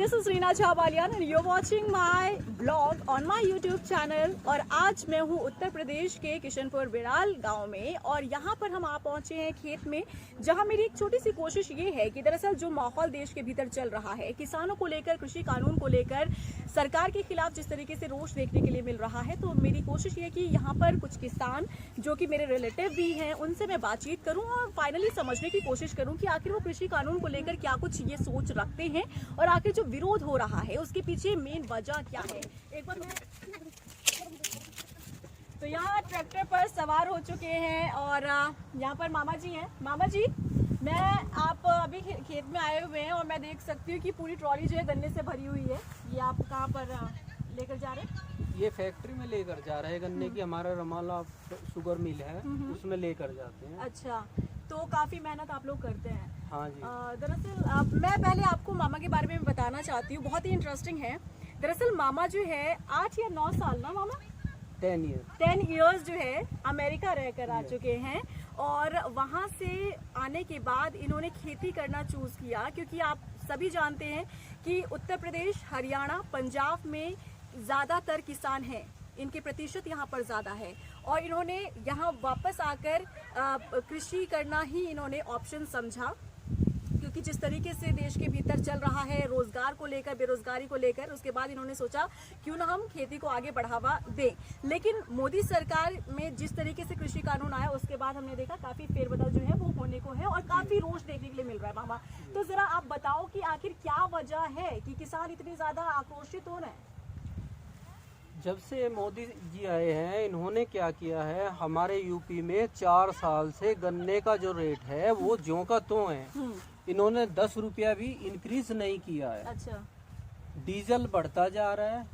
This is Reena Jhabalian and you're watching my blog on my YouTube channel। और आज मैं हूँ उत्तर प्रदेश के किशनपुर बिराल गांव में और यहाँ पर हम आ पहुँचे हैं खेत में, जहाँ मेरी एक छोटी सी कोशिश ये है कि दरअसल जो माहौल देश के भीतर चल रहा है, किसानों को लेकर, कृषि कानून को लेकर, सरकार के खिलाफ जिस तरीके से रोष देखने के लिए मिल रहा है, तो मेरी कोशिश ये कि यहाँ पर कुछ किसान जो कि मेरे रिलेटिव भी हैं, उनसे मैं बातचीत करूँ और फाइनली समझने की कोशिश करूँ कि आखिर वो कृषि कानून को लेकर क्या कुछ ये सोच रखते हैं और आखिर जो विरोध हो रहा है उसके पीछे मेन वजह क्या है। एक बार तो यहाँ ट्रैक्टर पर सवार हो चुके हैं और यहाँ पर मामा जी हैं। मामा जी, मैं आप अभी खेत में आए हुए हैं और मैं देख सकती हूँ कि पूरी ट्रॉली जो है गन्ने से भरी हुई है। ये आप कहाँ पर लेकर जा रहे हैं? ये फैक्ट्री में लेकर जा रहे हैं गन्ने की, हमारा रमाला शुगर मिल है उसमें लेकर जाते हैं। अच्छा, तो काफी मेहनत आप लोग करते हैं। हाँ जी। दरअसल मैं पहले आपको मामा के बारे में बताना चाहती हूँ, बहुत ही इंटरेस्टिंग है। दरअसल मामा जो है 8 या 9 साल ना मामा 10 इयर्स जो है अमेरिका रहकर आ चुके हैं और वहाँ से आने के बाद इन्होंने खेती करना चूज किया, क्योंकि आप सभी जानते हैं कि उत्तर प्रदेश, हरियाणा, पंजाब में ज़्यादातर किसान हैं, इनके प्रतिशत यहाँ पर ज़्यादा है और इन्होंने यहाँ वापस आकर कृषि करना ही इन्होंने ऑप्शन समझा, क्योंकि जिस तरीके से देश के भीतर चल रहा है रोजगार को लेकर, बेरोजगारी को लेकर, उसके बाद इन्होंने सोचा क्यों ना हम खेती को आगे बढ़ावा दें। लेकिन मोदी सरकार में जिस तरीके से कृषि कानून आया उसके बाद हमने देखा काफी फेरबदल जो है वो होने को है और काफी रोष देखने के लिए मिल रहा है। मामा, तो जरा आप बताओ कि आखिर क्या वजह है कि किसान इतने ज्यादा आक्रोशित हो रहे हैं? जब से मोदी जी आए हैं, इन्होंने क्या किया है, हमारे यूपी में 4 साल से गन्ने का जो रेट है वो ज्यों का त्यों है। इन्होंने 10 रुपया भी इंक्रीज नहीं किया है। अच्छा। डीजल बढ़ता जा रहा है,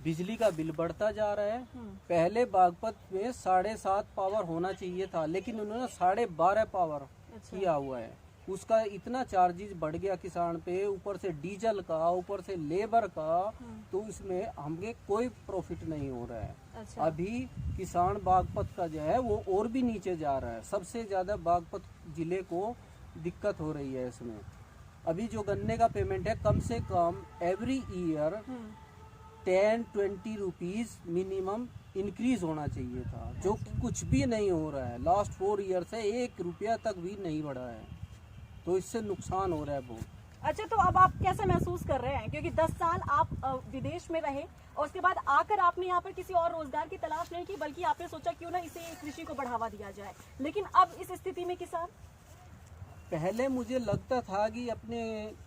बिजली का बिल बढ़ता जा रहा है। पहले बागपत में 7.5 पावर होना चाहिए था, लेकिन उन्होंने 12.5 पावर किया हुआ है। उसका इतना चार्जेस बढ़ गया किसान पे, ऊपर से डीजल का, ऊपर से लेबर का, तो इसमें हमें कोई प्रॉफिट नहीं हो रहा है। अच्छा। अभी किसान बागपत का जो है वो और भी नीचे जा रहा है। सबसे ज्यादा बागपत जिले को दिक्कत हो रही है इसमें। अभी जो गन्ने का पेमेंट है, कम से come every year 10-20 rupees minimum increase होना चाहिए था, जो कुछ भी नहीं हो रहा है। लास्ट 4 ईयर से 1 रुपया तक भी नहीं बढ़ा है, तो इससे नुकसान हो रहा है बहुत। अच्छा, तो अब आप कैसे महसूस कर रहे हैं, क्योंकि 10 साल आप विदेश में रहे और उसके बाद आकर आपने यहाँ पर किसी और रोजगार की तलाश नहीं की, बल्कि आपने सोचा क्यों ना इसे कृषि को बढ़ावा दिया जाए, लेकिन अब इस स्थिति में किसान? पहले मुझे लगता था कि अपने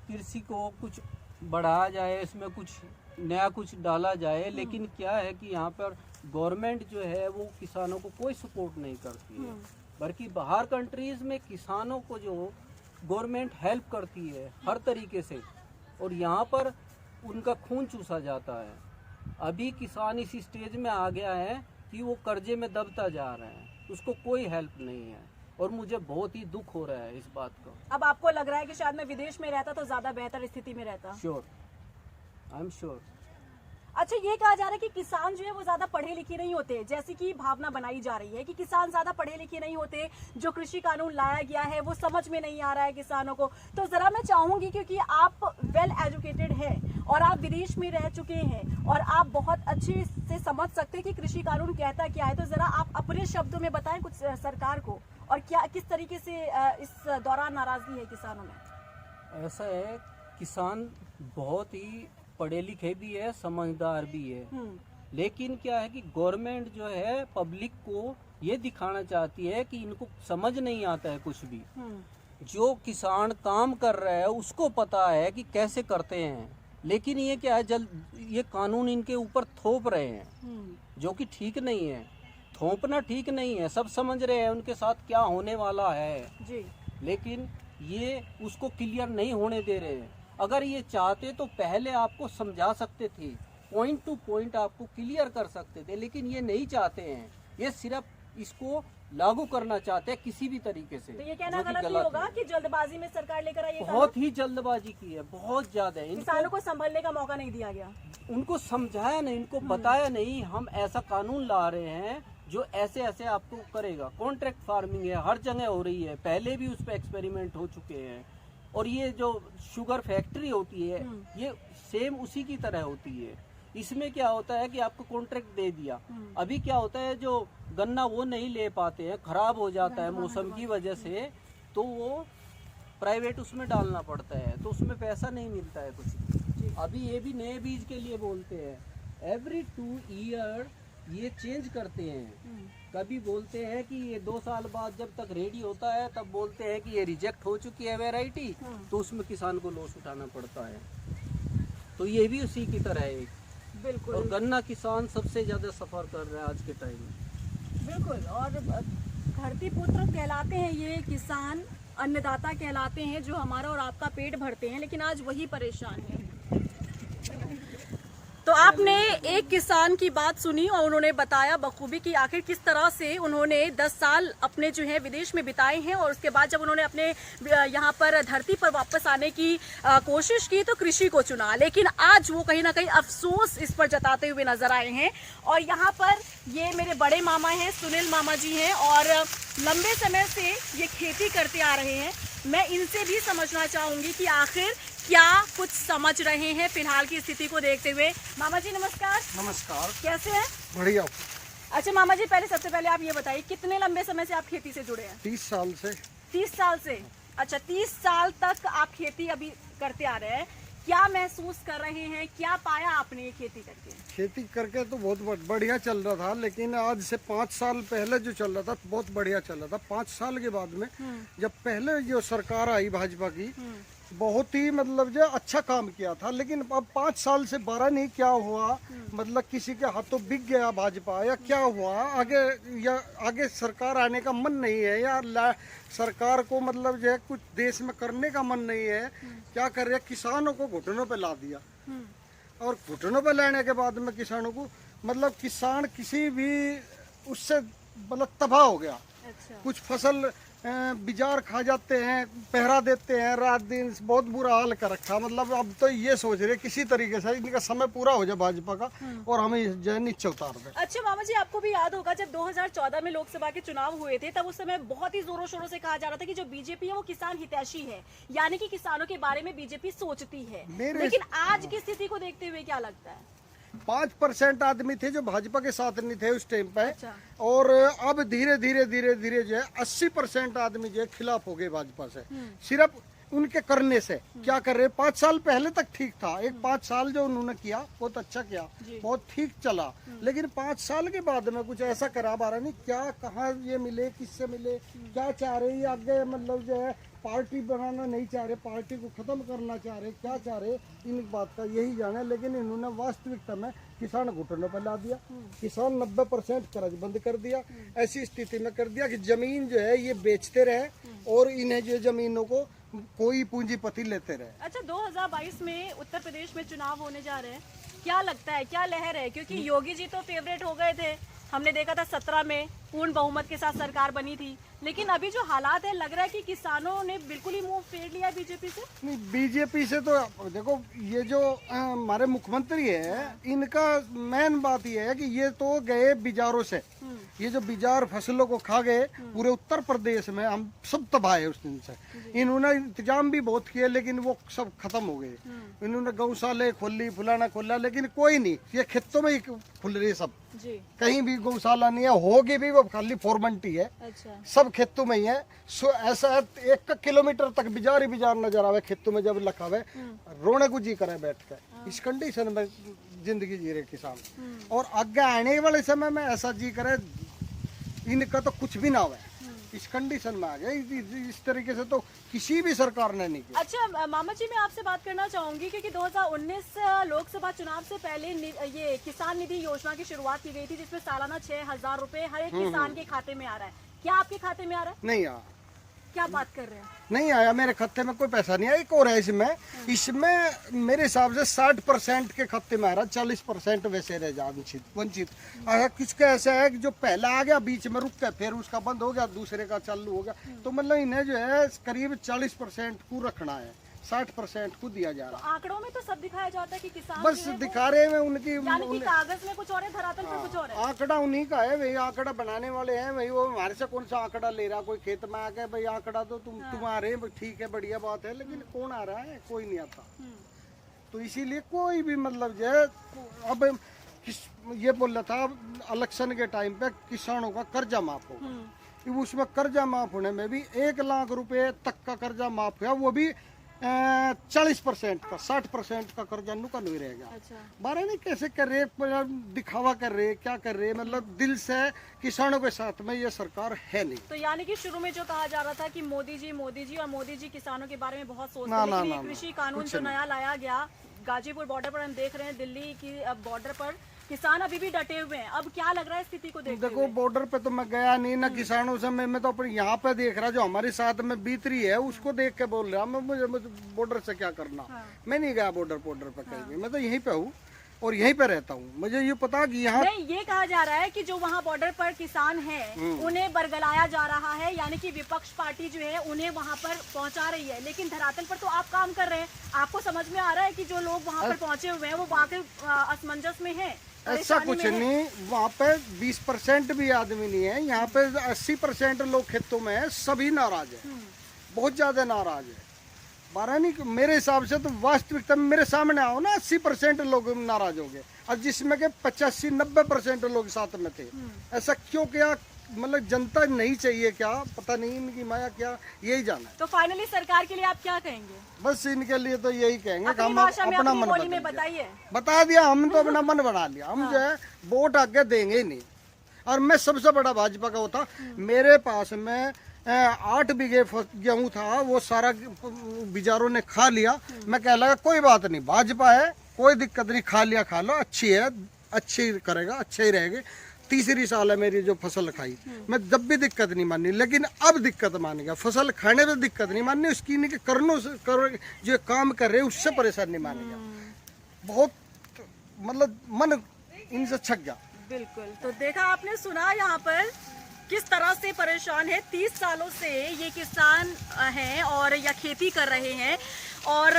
कृषि को कुछ बढ़ाया जाए, इसमें कुछ नया कुछ डाला जाए, लेकिन क्या है कि यहाँ पर गवर्नमेंट जो है वो किसानों को कोई सपोर्ट नहीं करती है, बल्कि बाहर कंट्रीज में किसानों को जो गवर्नमेंट हेल्प करती है हर तरीके से, और यहाँ पर उनका खून चूसा जाता है। अभी किसान इस स्टेज में आ गया है कि वो कर्जे में दबता जा रहा है, उसको कोई हेल्प नहीं है और मुझे बहुत ही दुख हो रहा है इस बात का। अब आपको लग रहा है कि शायद मैं विदेश में रहता तो ज्यादा बेहतर स्थिति में रहता? Sure, I am sure. अच्छा, ये कहा जा रहा है कि किसान जो है वो ज्यादा पढ़े लिखे नहीं होते, जैसी कि भावना बनाई जा रही है कि किसान ज्यादा पढ़े लिखे नहीं होते, जो कृषि कानून लाया गया है वो समझ में नहीं आ रहा है किसानों को। तो जरा मैं चाहूंगी, क्योंकि आप वेल एजुकेटेड हैं और आप विदेश में रह चुके हैं और आप बहुत अच्छे से समझ सकते हैं कि कृषि कानून कहता क्या है, तो जरा आप अपने शब्दों में बताएं कुछ सरकार को, और क्या किस तरीके से इस दौरान नाराजगी है किसानों में? ऐसा है, किसान बहुत ही पढ़े लिखे भी है, समझदार भी है, लेकिन क्या है कि गवर्नमेंट जो है पब्लिक को ये दिखाना चाहती है कि इनको समझ नहीं आता है कुछ भी। जो किसान काम कर रहा है उसको पता है कि कैसे करते हैं, लेकिन ये क्या है, ये कानून इनके ऊपर थोप रहे हैं, जो कि ठीक नहीं है। थोपना ठीक नहीं है, सब समझ रहे हैं उनके साथ क्या होने वाला है जी, लेकिन ये उसको क्लियर नहीं होने दे रहे हैं। अगर ये चाहते तो पहले आपको समझा सकते थे, पॉइंट टू पॉइंट आपको क्लियर कर सकते थे, लेकिन ये नहीं चाहते हैं। ये सिर्फ इसको लागू करना चाहते हैं किसी भी तरीके से। तो ये कहना गलत नहीं होगा कि जल्दबाजी में सरकार लेकर आई? बहुत ही जल्दबाजी की है, बहुत ज्यादा। किसानों को संभलने का मौका नहीं दिया गया, उनको समझाया नहीं, उनको बताया नहीं हम ऐसा कानून ला रहे हैं जो ऐसे ऐसे आपको करेगा। कॉन्ट्रैक्ट फार्मिंग है, हर जगह हो रही है, पहले भी उस पर एक्सपेरिमेंट हो चुके हैं। और ये जो शुगर फैक्ट्री होती है ये सेम उसी की तरह होती है। इसमें क्या होता है कि आपको कॉन्ट्रैक्ट दे दिया, अभी क्या होता है जो गन्ना वो नहीं ले पाते हैं, खराब हो जाता है मौसम की वजह से, तो वो प्राइवेट उसमें डालना पड़ता है, तो उसमें पैसा नहीं मिलता है कुछ। अभी ये भी नए बीज के लिए बोलते हैं, एवरी 2 ईयर ये चेंज करते हैं। कभी बोलते हैं कि ये 2 साल बाद जब तक रेडी होता है तब बोलते हैं कि ये रिजेक्ट हो चुकी है वैरायटी, तो उसमें किसान को लॉस उठाना पड़ता है। तो ये भी उसी की तरह है बिल्कुल। और गन्ना किसान सबसे ज्यादा सफर कर रहा है आज के टाइम में। बिल्कुल, और धरती पुत्र कहलाते हैं ये किसान, अन्नदाता कहलाते हैं जो हमारा और आपका पेट भरते हैं, लेकिन आज वही परेशान है। तो आपने एक किसान की बात सुनी और उन्होंने बताया बखूबी कि आखिर किस तरह से उन्होंने 10 साल अपने जो है विदेश में बिताए हैं, और उसके बाद जब उन्होंने अपने यहाँ पर धरती पर वापस आने की कोशिश की तो कृषि को चुना, लेकिन आज वो कहीं ना कहीं अफसोस इस पर जताते हुए नजर आए हैं। और यहाँ पर ये मेरे बड़े मामा हैं, सुनील मामा जी हैं, और लंबे समय से ये खेती करते आ रहे हैं। मैं इनसे भी समझना चाहूंगी कि आखिर क्या कुछ समझ रहे हैं फिलहाल की स्थिति को देखते हुए। मामा जी नमस्कार। नमस्कार। कैसे हैं? बढ़िया। अच्छा मामा जी, पहले सबसे पहले आप ये बताइए कितने लंबे समय से आप खेती से जुड़े हैं? 30 साल से। 30 साल से। अच्छा, 30 साल तक आप खेती अभी करते आ रहे हैं, क्या महसूस कर रहे हैं, क्या पाया आपने ये खेती करके? खेती करके तो बहुत बढ़िया चल रहा था, लेकिन आज से 5 साल पहले जो चल रहा था बहुत बढ़िया चल रहा था। 5 साल के बाद में जब पहले जो सरकार आई भाजपा की, बहुत ही मतलब जो अच्छा काम किया था, लेकिन अब 5 साल से 12 नहीं क्या हुआ, मतलब किसी के हाथों बिक गया भाजपा या क्या हुआ, आगे सरकार आने का मन नहीं है, या सरकार को मतलब जो है कुछ देश में करने का मन नहीं है। क्या कर रहे, किसानों को घुटनों पे ला दिया, और घुटनों पे लाने के बाद में किसानों को मतलब किसान किसी भी उससे मतलब तबाह हो गया। अच्छा। कुछ फसल बिजार खा जाते हैं, पहरा देते हैं रात दिन, बहुत बुरा हाल कर रखा। मतलब अब तो ये सोच रहे किसी तरीके से इनका समय पूरा हो जाए भाजपा का और हमें जो है नीचे उतार दे। अच्छा मामा जी, आपको भी याद होगा जब 2014 में लोकसभा के चुनाव हुए थे, तब उस समय बहुत ही जोरों शोरों से कहा जा रहा था कि जो बीजेपी है वो किसान हितैषी है, यानी कि किसानों के बारे में बीजेपी सोचती है। लेकिन आज की स्थिति को देखते हुए क्या लगता है? 5% आदमी थे जो भाजपा के साथ नहीं थे उस टाइम पे। अच्छा। और अब धीरे धीरे जो है 80% आदमी जो है खिलाफ हो गए भाजपा से, सिर्फ उनके करने से। क्या कर रहे, 5 साल पहले तक ठीक था, एक 5 साल जो उन्होंने किया बहुत अच्छा किया, बहुत ठीक चला, लेकिन 5 साल के बाद में कुछ ऐसा करा बारा नहीं। क्या कहाँ ये मिले, किससे मिले, क्या चाह रहे, ये आगे मतलब जो है पार्टी बनाना नहीं चाह रहे, पार्टी को खत्म करना चाह रहे, क्या चाह रहे, इन बात का यही जाना। लेकिन इन्होंने वास्तविकता में किसान घुटनों पर ला दिया, किसान 90% कर्ज बंद कर दिया, ऐसी स्थिति में कर दिया कि जमीन जो है ये बेचते रहे और इन्हें जो जमीनों को कोई पूंजीपति लेते रहे। अच्छा, 2022 में उत्तर प्रदेश में चुनाव होने जा रहे हैं, क्या लगता है, क्या लहर है? क्योंकि योगी जी तो फेवरेट हो गए थे, हमने देखा था 17 में पूर्ण बहुमत के साथ सरकार बनी थी, लेकिन अभी जो हालात है लग रहा है कि किसानों ने बिल्कुल ही मुंह फेर लिया बीजेपी से। नहीं, बीजेपी से तो देखो, ये जो हमारे मुख्यमंत्री है इनका मेन बात ये है कि ये तो गए बिजारों से, ये जो बिजार फसलों को खा गए पूरे उत्तर प्रदेश में, हम सब तबाह है उस दिन से। इन्होंने इंतजाम भी बहुत किए लेकिन वो सब खत्म हो गए। इन्होंने गौशाले खोली, फुलाना खोला, लेकिन कोई नहीं, ये खेतों में ही खुल रही है सब जी। कहीं भी गौशाला नहीं है, होगी भी वो खाली फॉर्मेलिटी है। अच्छा। सब खेतों में ही है। सो ऐसा 1 किलोमीटर तक बिजार ही बिजार नजर आवे खेतों में, जब लखावे रोने को जी करे बैठ के। इस कंडीशन में जिंदगी जी रहे किसान, और आगे आने वाले समय में ऐसा जी करे इनका तो कुछ भी ना हो, इस कंडीशन में आ गए। इस तरीके से तो किसी भी सरकार ने नहीं किया। अच्छा मामा जी, मैं आपसे बात करना चाहूंगी क्योंकि 2019 लोकसभा चुनाव से पहले ये किसान निधि योजना की शुरुआत की गई थी, जिसमें सालाना 6,000 रुपए हर एक किसान के खाते में आ रहा है। क्या आपके खाते में आ रहा है? नहीं आया। क्या बात कर रहे हैं? नहीं आया, मेरे खाते में कोई पैसा नहीं आया। एक और है इसमें मेरे हिसाब से 60% के खाते में आ रहा, 40% वैसे रह जा वंचित। किसका ऐसा है कि जो पहला आ गया बीच में रुक के, फिर उसका बंद हो गया, दूसरे का चालू हो गया, तो मतलब इन्हें जो है करीब 40% को रखना है। 60% को दिया जा रहा है। आंकड़ों में तो सब दिखाया जाता है कि किसान बस जो है वो- दिखा रहे हैं उनकी यानी कि कागज में कुछ और है, धरातल पे कुछ और है। आंकड़ा उन्हीं का है, वही आंकड़ा बनाने वाले हैं, वही वो हमारे से कौन सा आंकड़ा ले रहा, कोई खेत में आके भाई आंकड़ा तो तुम्हारे ठीक है बढ़िया बात है, लेकिन कौन आ रहा है, कोई नहीं आता। तो इसीलिए कोई भी मतलब जो है अब ये बोल रहा था इलेक्शन के टाइम पे किसानों का कर्जा माफ होगा, उसमें कर्जा माफ होने में भी 1 लाख रुपए तक का कर्जा माफ हुआ, वो भी 40% का 60% का कर्जा नुका नहीं रहेगा। अच्छा। बारह नहीं कैसे कर रहे, दिखावा कर रहे, क्या कर रहे, मतलब दिल से किसानों के साथ में ये सरकार है नहीं। तो यानी कि शुरू में जो कहा जा रहा था कि मोदी जी और मोदी जी किसानों के बारे में बहुत सोचते ना, हैं, ना, लेकिन ना, ये कृषि कानून जो नया लाया गया गाजीपुर बॉर्डर पर, हम देख रहे हैं दिल्ली की बॉर्डर पर किसान अभी भी डटे हुए हैं। अब क्या लग रहा है स्थिति को देखते देखो बॉर्डर पे तो मैं गया नहीं ना, किसानों से मैं तो अपने यहाँ पे देख रहा, जो हमारे साथ में बीत रही है उसको देख के बोल रहा, मुझे बॉर्डर से क्या करना। मैं नहीं गया बॉर्डर पे कहीं भी, मैं तो यहीं पे हूँ और यहीं पे रहता हूँ। मुझे ये पता कि यहाँ नहीं, ये कहा जा रहा है कि जो वहाँ बॉर्डर पर किसान हैं उन्हें बरगलाया जा रहा है, यानी कि विपक्ष पार्टी जो है उन्हें वहाँ पर पहुँचा रही है, लेकिन धरातल पर तो आप काम कर रहे हैं। आपको समझ में आ रहा है कि जो लोग वहाँ पर पहुँचे हुए हैं वो वाकई असमंजस में है? ऐसा कुछ नहीं, वहाँ पे 20% भी आदमी नहीं है, यहाँ पे 80% लोग खेतों में है, सभी नाराज है, बहुत ज्यादा नाराज है। बारह नहीं, मेरे हिसाब से तो वास्तविकता में मेरे सामने आओ ना, 80% लोग नाराज हो गए, और जिसमें के 85-90% लोग साथ में थे। ऐसा क्यों किया, मतलब जनता नहीं चाहिए क्या, पता नहीं इनकी माया क्या, यही जाना है। तो फाइनली सरकार के लिए आप क्या कहेंगे? बस इनके लिए तो यही कहेंगे कि हम भाषा में, अपना अपनी मन बोली में बताइए। बता दिया, हम तो अपना मन बना लिया, हम जो है वोट आगे देंगे ही नहीं। और मैं सबसे बड़ा भाजपा का होता, मेरे पास में 8 बीघे गेहूं था, वो सारा बिजारों ने खा लिया। मैं कह लगा कोई बात नहीं, भाजपा है, कोई दिक्कत नहीं, खा लिया खा लो, अच्छी है, अच्छी करेगा, अच्छे ही रहेगी। तीसरी साल है मेरी जो फसल खाई, मैं जब भी दिक्कत नहीं मानी, लेकिन अब दिक्कत मान गया। फसल खाने में दिक्कत नहीं माननी, उसकी इनके करनों से जो काम कर रहे उससे परेशान नहीं मानेगा। बहुत मतलब मन इनसे छक गया। बिल्कुल, तो देखा आपने, सुना यहाँ पर किस तरह से परेशान है। 30 सालों से ये किसान हैं और या खेती कर रहे हैं और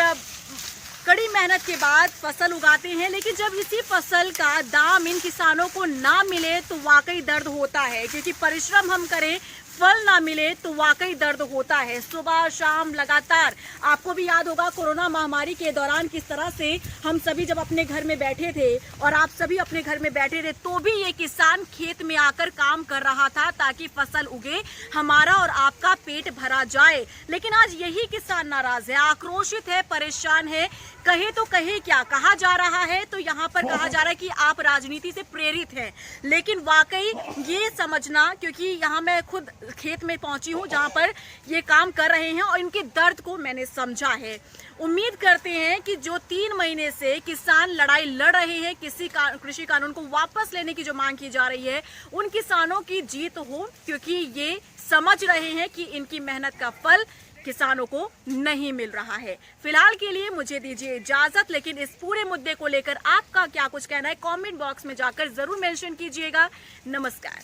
कड़ी मेहनत के बाद फसल उगाते हैं, लेकिन जब इसी फसल का दाम इन किसानों को ना मिले तो वाकई दर्द होता है, क्योंकि परिश्रम हम करें, फल ना मिले तो वाकई दर्द होता है। सुबह शाम लगातार, आपको भी याद होगा कोरोना महामारी के दौरान किस तरह से हम सभी जब अपने घर में बैठे थे और आप सभी अपने घर में बैठे थे, तो भी ये किसान खेत में आकर काम कर रहा था ताकि फसल उगे, हमारा और आपका पेट भरा जाए। लेकिन आज यही किसान नाराज है, आक्रोशित है, परेशान है। कहे तो कहे क्या, कहा जा रहा है तो यहाँ पर कहा जा रहा है कि आप राजनीति से प्रेरित हैं, लेकिन वाकई ये समझना, क्योंकि यहाँ मैं खुद खेत में पहुंची हूँ जहाँ पर ये काम कर रहे हैं और इनके दर्द को मैंने समझा है। उम्मीद करते हैं कि जो 3 महीने से किसान लड़ाई लड़ रहे हैं, कृषि कानून को वापस लेने की जो मांग की जा रही है, उन किसानों की जीत हो, क्योंकि ये समझ रहे हैं कि इनकी मेहनत का फल किसानों को नहीं मिल रहा है। फिलहाल के लिए मुझे दीजिए इजाजत, लेकिन इस पूरे मुद्दे को लेकर आपका क्या कुछ कहना है कमेंट बॉक्स में जाकर जरूर मेंशन कीजिएगा। नमस्कार।